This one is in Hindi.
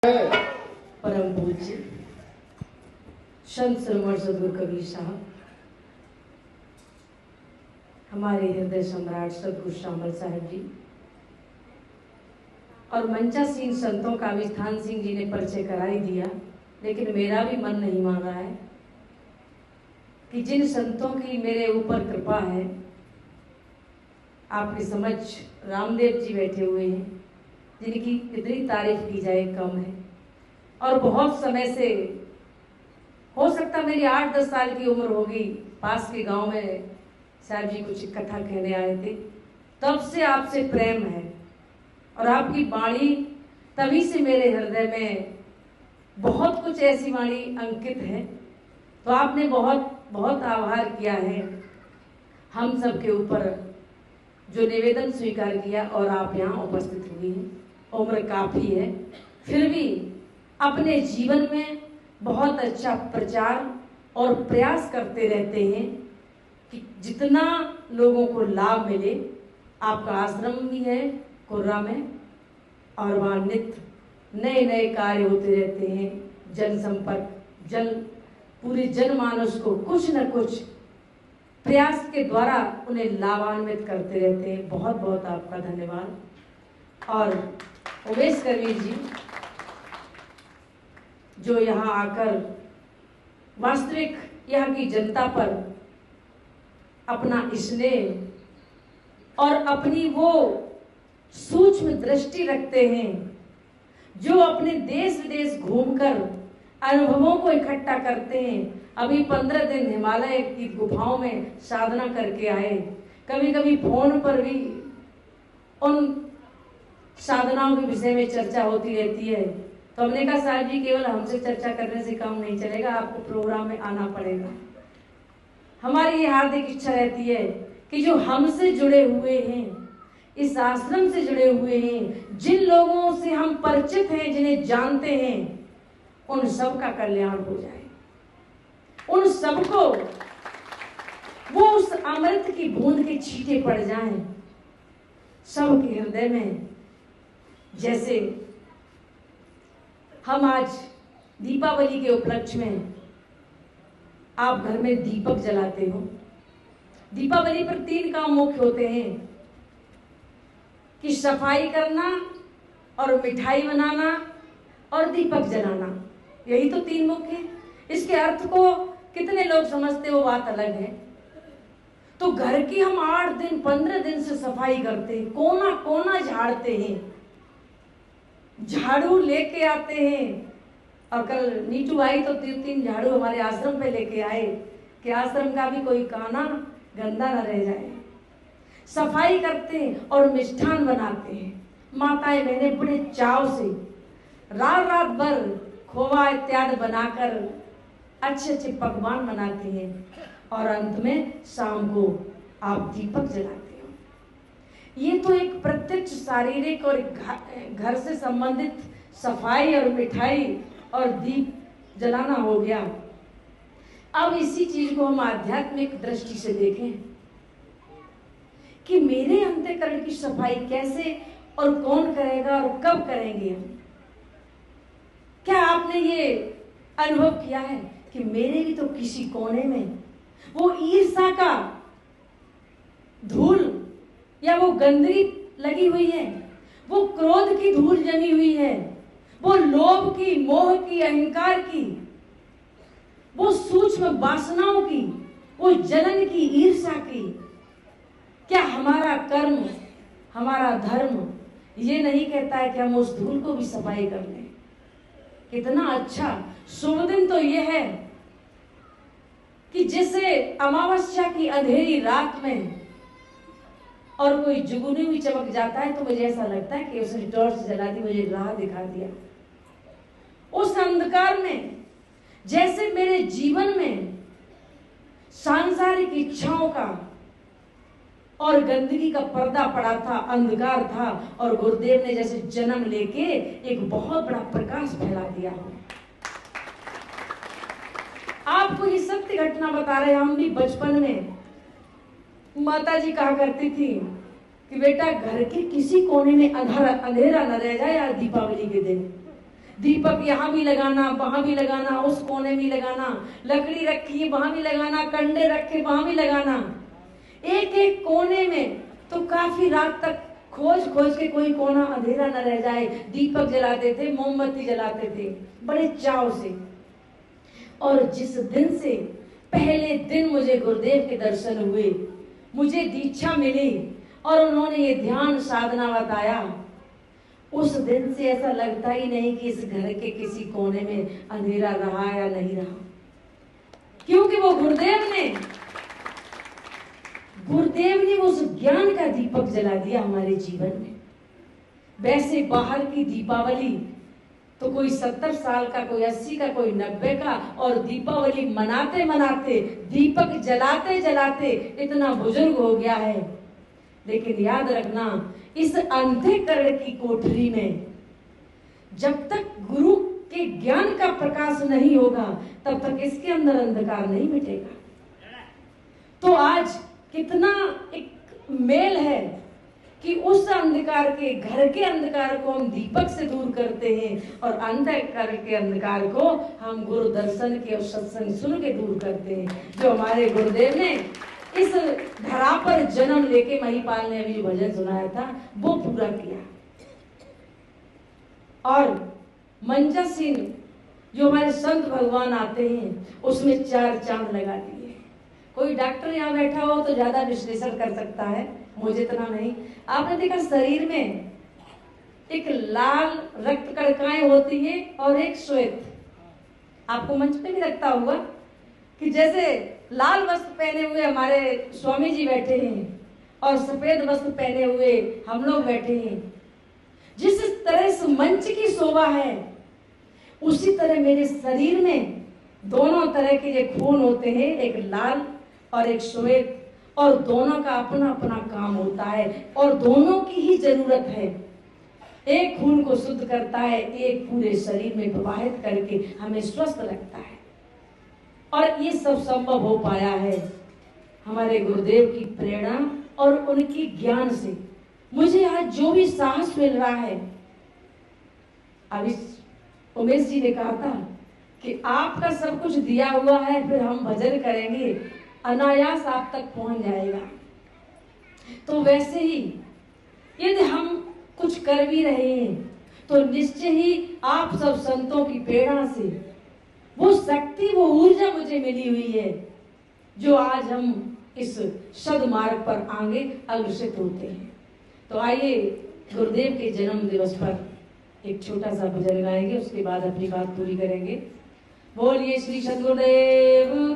परम पूज्य संत श्रवण सद्गुरु कबीर साहब, हमारे हृदय सम्राट सद्गुरु श्यामल साहब जी और मंचासीन संतों का भी स्थान सिंह जी ने परिचय करा ही दिया, लेकिन मेरा भी मन नहीं मान रहा है कि जिन संतों की मेरे ऊपर कृपा है, आपके समझ रामदेव जी बैठे हुए हैं, जिनकी कितनी तारीफ की जाए कम है। और बहुत समय से, हो सकता मेरी 8-10 साल की उम्र होगी, पास के गांव में साहब जी कुछ कथा कहने आए थे, तब से आपसे प्रेम है और आपकी वाणी तभी से मेरे हृदय में बहुत कुछ ऐसी वाणी अंकित है। तो आपने बहुत बहुत आभार किया है हम सब के ऊपर, जो निवेदन स्वीकार किया और आप यहाँ उपस्थित हुई हैं। उम्र काफ़ी है, फिर भी अपने जीवन में बहुत अच्छा प्रचार और प्रयास करते रहते हैं कि जितना लोगों को लाभ मिले। आपका आश्रम भी है कुर्रा में और वहाँ नित्य नए नए कार्य होते रहते हैं। जनसंपर्क, पूरे जनमानस को कुछ न कुछ प्रयास के द्वारा उन्हें लाभान्वित करते रहते हैं। बहुत बहुत आपका धन्यवाद। और उमेश कबीर जी, जो यहाँ आकर वास्तविक यहाँ की जनता पर अपना स्नेह और अपनी वो सूक्ष्म दृष्टि रखते हैं, जो अपने देश विदेश घूमकर अनुभवों को इकट्ठा करते हैं। अभी 15 दिन हिमालय की गुफाओं में साधना करके आए। कभी कभी फोन पर भी उन साधनाओं के विषय में चर्चा होती रहती है। तो हमने कहा साहब जी, केवल हमसे चर्चा करने से काम नहीं चलेगा, आपको प्रोग्राम में आना पड़ेगा। हमारी ये हार्दिक इच्छा रहती है कि जो हमसे जुड़े हुए हैं, इस आश्रम से जुड़े हुए हैं, जिन लोगों से हम परिचित हैं, जिन्हें जानते हैं, उन सब का कल्याण हो जाए, उन सबको वो उस अमृत की बूंद के छींटे पड़ जाएं सबके हृदय में। जैसे हम आज दीपावली के उपलक्ष्य में आप घर में दीपक जलाते हो। दीपावली पर 3 काम मुख्य होते हैं कि सफाई करना और मिठाई बनाना और दीपक जलाना। यही तो 3 मुख्य हैं। इसके अर्थ को कितने लोग समझते हो, बात अलग है। तो घर की हम 8 दिन 15 दिन से सफाई करते हैं, कोना कोना झाड़ते हैं, झाड़ू लेके आते हैं। और कल नीटू आई तो 3 झाड़ू हमारे आश्रम पे लेके आए कि आश्रम का भी कोई काना गंदा न रह जाए। सफाई करते हैं और मिष्ठान बनाते हैं। माताएं बहनें बड़े चाव से रात रात भर खोवा इत्यादि बनाकर अच्छे अच्छे पकवान बनाती हैं और अंत में शाम को आप दीपक जलाते हो। ये तो एक प्रत्यक्ष शारीरिक और घर से संबंधित सफाई और मिठाई और दीप जलाना हो गया। अब इसी चीज को हम आध्यात्मिक दृष्टि से देखें कि मेरे अंतःकरण की सफाई कैसे और कौन करेगा और कब करेंगे हम। क्या आपने ये अनुभव किया है कि मेरे भी तो किसी कोने में वो ईर्ष्या का धूल या वो गंदगी लगी हुई है, वो क्रोध की धूल जमी हुई है, वो लोभ की, मोह की, अहंकार की, वो सूक्ष्म वासनाओं की, वो जलन की, ईर्ष्या की। क्या हमारा कर्म, हमारा धर्म ये नहीं कहता है कि हम उस धूल को भी सफाई कर लें? कितना अच्छा शुभ दिन तो ये है कि जैसे अमावस्या की अंधेरी रात में और कोई जुगनू भी चमक जाता है तो मुझे ऐसा लगता है कि उसने टॉर्च जला दी, मुझे राह दिखा दिया। उस अंधकार में जैसे मेरे जीवन में सांसारिक इच्छाओं का और गंदगी का पर्दा पड़ा था, अंधकार था, और गुरुदेव ने जैसे जन्म लेके एक बहुत बड़ा प्रकाश फैला दिया। आपको ये सत्य घटना बता रहे हैं। हम भी बचपन में माता जी कहा करती थी कि बेटा घर के किसी कोने में अंधेरा न रह जाए यार दीपावली के दिन। दीपक यहाँ भी लगाना, वहां भी लगाना, उस कोने में लगाना, लकड़ी रखी है वहां भी लगाना, कंडे रखे वहां भी लगाना, एक एक कोने में। तो काफी रात तक खोज खोज के कोई कोना अंधेरा न रह जाए, दीपक जलाते थे, मोमबत्ती जलाते थे बड़े चाव से। और जिस दिन से पहले दिन मुझे गुरुदेव के दर्शन हुए, मुझे दीक्षा मिली और उन्होंने ये ध्यान साधना बताया, उस दिन से ऐसा लगता ही नहीं कि इस घर के किसी कोने में अंधेरा रहा या नहीं रहा, क्योंकि वो गुरुदेव ने उस ज्ञान का दीपक जला दिया हमारे जीवन में। वैसे बाहर की दीपावली तो कोई 70 साल का, कोई 80 का, कोई 90 का, और दीपावली मनाते मनाते, दीपक जलाते जलाते इतना बुजुर्ग हो गया है। लेकिन याद रखना, इस अंधेकरण की कोठरी में जब तक गुरु के ज्ञान का प्रकाश नहीं होगा, तब तक इसके अंदर अंधकार नहीं मिटेगा। तो आज कितना एक मेल है कि उस अंधकार के, घर के अंधकार को हम दीपक से दूर करते हैं, और अंधकार के अंधकार को हम गुरु दर्शन के और सत्संग सुन के दूर करते हैं। जो हमारे गुरुदेव ने इस धरा पर जन्म लेके, महिपाल ने अभी जो भजन सुनाया था वो पूरा किया। और मंचासीन जो हमारे संत भगवान आते हैं, उसमें 4 चांद लगा दिए। कोई डॉक्टर यहाँ बैठा हो तो ज्यादा विश्लेषण कर सकता है, मुझे इतना नहीं। आपने देखा शरीर में एक लाल रक्त कणिकाएं होती हैं और एक श्वेत। आपको मंच पे भी लगता होगा कि जैसे लाल वस्त्र पहने हुए हमारे स्वामी जी बैठे हैं और सफेद वस्त्र पहने हुए हम लोग बैठे हैं। जिस तरह इस मंच की शोभा है, उसी तरह मेरे शरीर में दोनों तरह के ये खून होते हैं, एक लाल और एक श्वेत, और दोनों का अपना अपना काम होता है और दोनों की ही जरूरत है। एक खून को शुद्ध करता है, एक पूरे शरीर में प्रवाहित करके हमें स्वस्थ रखता है। और ये सब संभव हो पाया है हमारे गुरुदेव की प्रेरणा और उनकी ज्ञान से। मुझे आज जो भी साहस मिल रहा है, अभी उमेश जी ने कहा था कि आपका सब कुछ दिया हुआ है, फिर हम भजन करेंगे, अनायास आप तक पहुंच जाएगा। तो वैसे ही यदि हम कुछ कर भी रहे हैं, तो निश्चय ही आप सब संतों की प्रेरणा से वो शक्ति, वो ऊर्जा मुझे मिली हुई है, जो आज हम इस सद्मार्ग पर आगे अग्रसित होते हैं। तो आइए गुरुदेव के जन्म दिवस पर एक छोटा सा भजन गाएंगे, उसके बाद अपनी बात पूरी करेंगे। बोलिए श्री सद्गुरुदेव